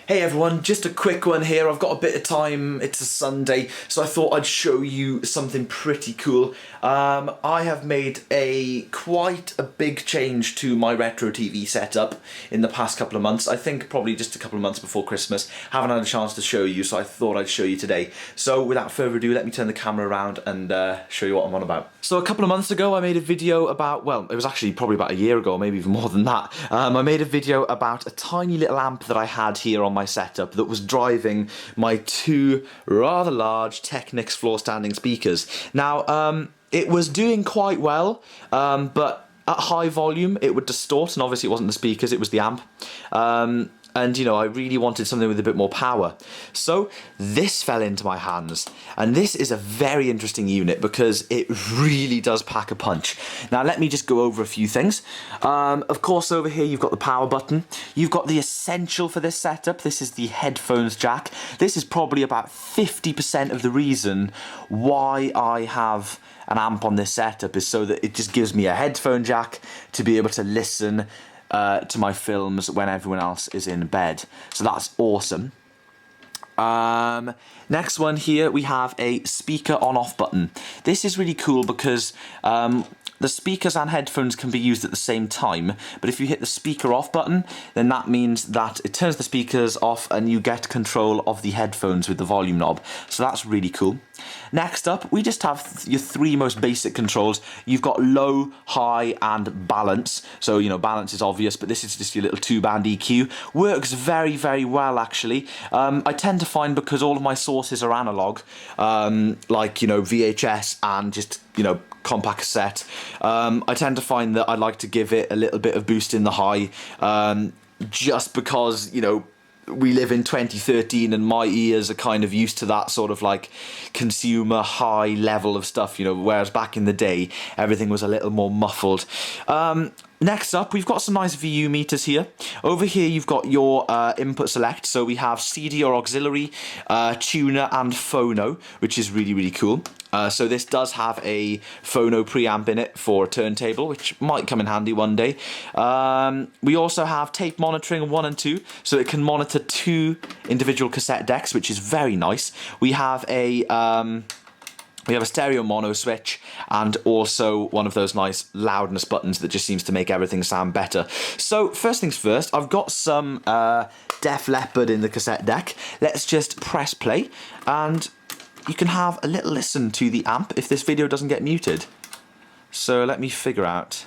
Hey everyone, just a quick one here. I've got a bit of time, it's a Sunday, so I thought I'd show you something pretty cool. I have made quite a big change to my retro TV setup in the past couple of months. I think probably just a couple of months before Christmas. Haven't had a chance to show you, so I thought I'd show you today. So without further ado, let me turn the camera around and show you what I'm on about. So a couple of months ago I made a video about, well, it was actually probably about a year ago, maybe even more than that. I made a video about a tiny little amp that I had here on my setup that was driving my two rather large Technics floor standing speakers. Now, it was doing quite well, but at high volume it would distort, and obviously it wasn't the speakers, it was the amp. And you know, I really wanted something with a bit more power. So this fell into my hands, and this is a very interesting unit because it really does pack a punch. Now let me just go over a few things. Of course, over here you've got the power button. You've got the essential for this setup. This is the headphones jack. This is probably about 50% of the reason why I have an amp on this setup, is so that it just gives me a headphone jack to be able to listen to my films when everyone else is in bed. So that's awesome. Next one here, we have a speaker on-off button. This is really cool because the speakers and headphones can be used at the same time, but if you hit the speaker off button, then that means that it turns the speakers off and you get control of the headphones with the volume knob. So that's really cool. Next up, we just have your three most basic controls. You've got low, high, and balance. So, you know, balance is obvious, but this is just your little two-band EQ. Works very, very well, actually. I tend to find, because all of my sources are analog, like, you know, VHS and just, you know, compact cassette, I tend to find that I like to give it a little bit of boost in the high, just because, you know, we live in 2013 and my ears are kind of used to that sort of like consumer high level of stuff, you know, whereas back in the day everything was a little more muffled. Next up, we've got some nice VU meters here. Over here you've got your input select, so we have CD or auxiliary, tuner and phono, which is really, really cool. So this does have a phono preamp in it for a turntable, which might come in handy one day. We also have tape monitoring 1 and 2, so it can monitor 2 individual cassette decks, which is very nice. We have a stereo mono switch, and also one of those nice loudness buttons that just seems to make everything sound better. So first things first, I've got some Def Leppard in the cassette deck. Let's just press play, and you can have a little listen to the amp if this video doesn't get muted. So let me figure out.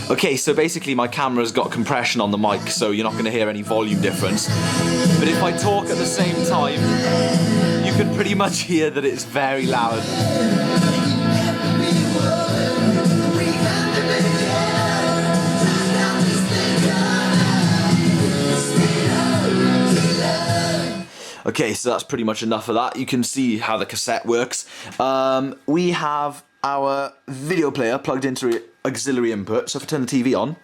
Okay, so basically my camera's got compression on the mic, so you're not going to hear any volume difference. But if I talk at the same time, you can pretty much hear that it's very loud. Okay, so that's pretty much enough of that. You can see how the cassette works. We have our video player plugged into auxiliary input, so if I turn the TV on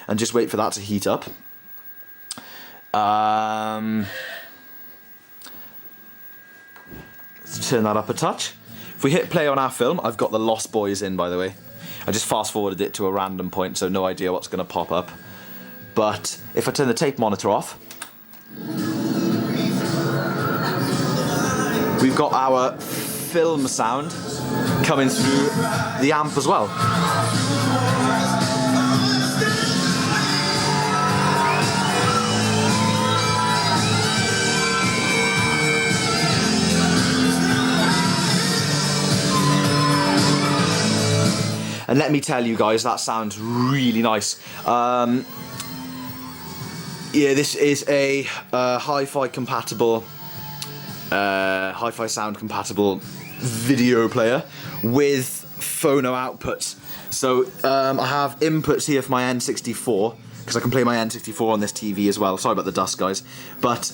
and just wait for that to heat up, let's turn that up a touch. If we hit play on our film, I've got the Lost Boys in, by the way. I just fast forwarded it to a random point, so no idea what's going to pop up. But if I turn the tape monitor off, we've got our film sound coming through the amp as well. And let me tell you guys, that sounds really nice. Yeah, this is a hi-fi compatible, hi-fi sound compatible video player with phono outputs. So I have inputs here for my N64, because I can play my N64 on this TV as well. Sorry about the dust, guys. But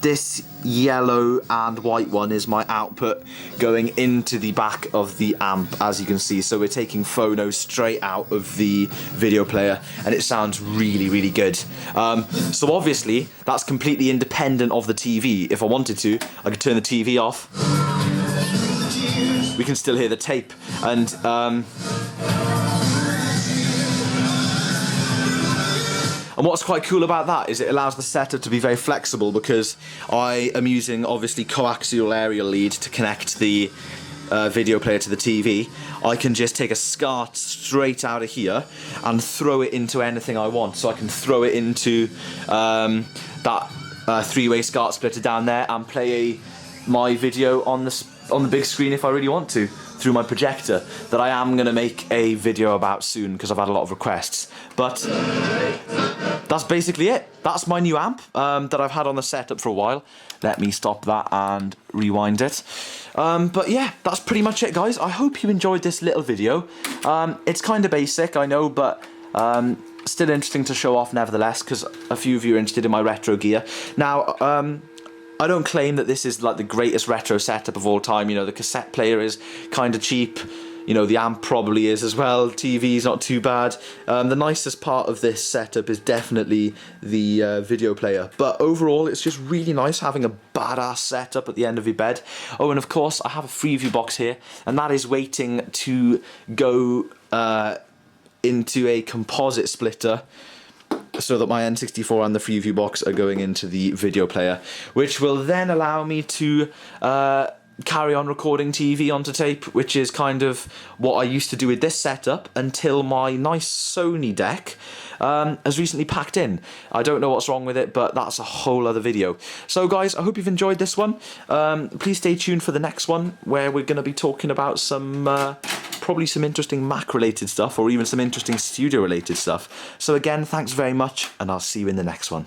this yellow and white one is my output going into the back of the amp, as you can see. So we're taking phono straight out of the video player, and it sounds really, really good. So obviously, that's completely independent of the TV. If I wanted to, I could turn the TV off. we can still hear the tape. And what's quite cool about that is it allows the setup to be very flexible, because I am using obviously coaxial aerial lead to connect the video player to the TV. I can just take a SCART straight out of here and throw it into anything I want. So I can throw it into that three-way SCART splitter down there and play my video on the big screen if I really want to, through my projector, that I am going to make a video about soon because I've had a lot of requests. But that's basically it. That's my new amp that I've had on the setup for a while. Let me stop that and rewind it. But yeah, that's pretty much it, guys. I hope you enjoyed this little video. It's kind of basic, I know, but still interesting to show off nevertheless, because a few of you are interested in my retro gear. Now, I don't claim that this is like the greatest retro setup of all time. You know, the cassette player is kind of cheap. You know, the amp probably is as well. TV's not too bad. The nicest part of this setup is definitely the video player. But overall, it's just really nice having a badass setup at the end of your bed. Oh, and of course, I have a Freeview box here, and that is waiting to go into a composite splitter, so that my N64 and the Freeview box are going into the video player, which will then allow me to carry on recording TV onto tape, which is kind of what I used to do with this setup until my nice Sony deck has recently packed in. I don't know what's wrong with it, but that's a whole other video. So guys, I hope you've enjoyed this one. Please stay tuned for the next one, where we're going to be talking about some probably some interesting Mac related stuff, or even some interesting studio related stuff. So again, thanks very much, and I'll see you in the next one.